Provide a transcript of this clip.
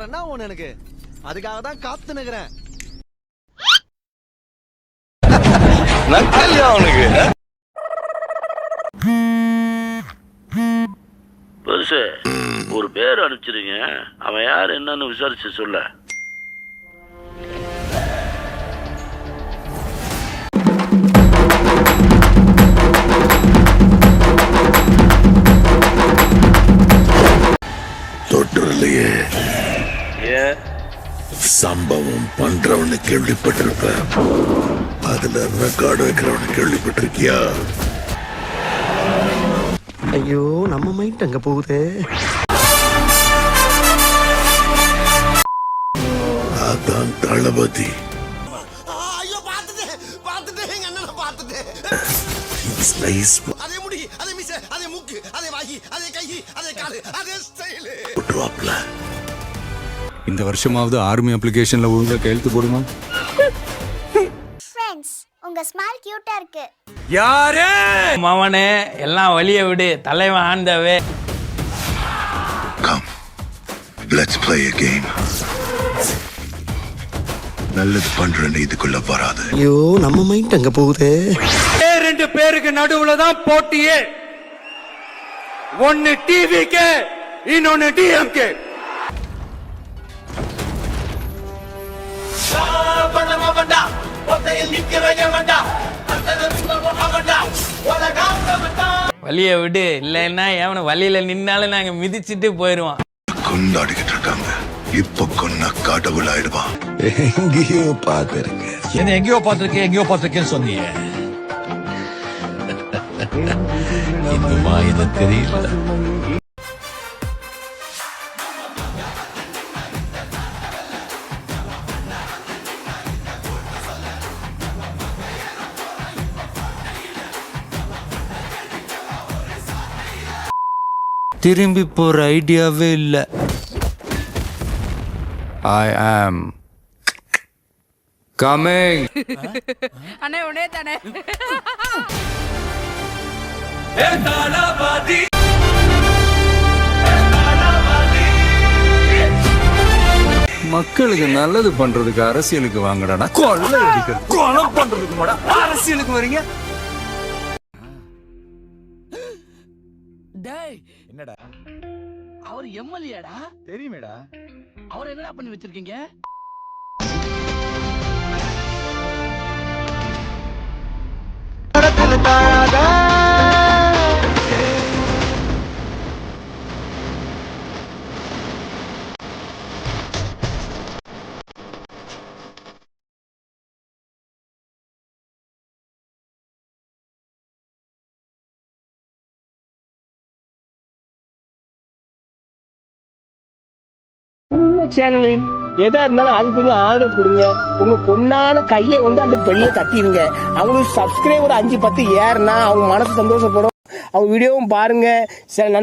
என்ன ஒண்ணு எனக்கு அதுக்காக தான் காத்து நிக்கிறேன். அவனுக்கு பெருசு ஒரு பேர் அனுப்பிச்சிருங்க, அவன் யார் என்னன்னு விசாரிச்சு சொல்ல. தொற்றுலையே ஏன் சம்பவம் பண்றவனு கேள்விப்பட்டிருப்ப, அதுல ரெக்கார்டு வைக்கிறவனு கேள்விப்பட்டிருக்கியா? ஐயோ நம்ம மைண்ட் அங்க போகுது. அதான் தளபதி. ஐயோ பாத்துட்டேன் எங்க அண்ணனை பாத்துட்டேன். அதே முடி, அதே மீச, அதே மூக்கு, அதே வாயி, அதே கை, அதே காலு, அதே ஸ்டைல். இந்த வருஷமாவது ஆர்மி அப்ளிகேஷன்ல ஒழுங்கா கையெழுத்து போடுமா? ஃப்ரெண்ட்ஸ், உங்க ஸ்மைல் கியூட்டா இருக்கு. யாரே மவனே, எல்லாம் வழிய விடு, தலைவன் ஆண்டவே. Come, let's play a game. நல்லது பண்ற இதுக்குள்ள வராது. ஐயோ நம்ம மைண்ட் அங்க போகுது. ரெண்டு பேருக்கு நடுவுல தான் போட்டியே. ஒன்னு டிவிக்கு, இன்னொன்னு டிஎம்கே. வழிய விடு, இல்லைன்னா எவன வழியில நின்னாலும் நாங்க மிதிச்சிட்டு போயிருவோம். கொண்டாடிக்கிட்டு இருக்காங்க, இப்ப கொன்னா கடவுள் ஆயிடுவான். எங்கேயோ பாத்துருங்க. என்ன எங்கேயோ பார்த்திருக்கேன்னு சொன்னீங்க. இன்னுமா இது தெரியல. திரும்பி போற ஐடியாவே இல்ல. ஐ ஆம் கமிங். அண்ணே உடனே தானே. மக்களுக்கு நல்லது பண்றதுக்கு அரசியலுக்கு வாங்கடா. கொலை அடிக்கிறது, கொலை பண்றதுக்கு மாடா அரசியலுக்கு வரீங்க. டேய் என்னடா, அவர் எம்எல்ஏடா. தெரியுமேடா. அவர் என்னடா பண்ணி வச்சிருக்கீங்க? சேனலில் எதா இருந்தாலும் அது கொஞ்சம் ஆர்டர் கொடுங்க. உங்க பொண்ணான கையை வந்து அந்த பெண்ணியை தட்டிடுங்க. அவங்களுக்கு சப்ஸ்கிரைபர் 5-10 ஏறுனா அவங்க மனசு சந்தோஷப்படும். அவங்க வீடியோவும் பாருங்க. சில நண்பர்கள்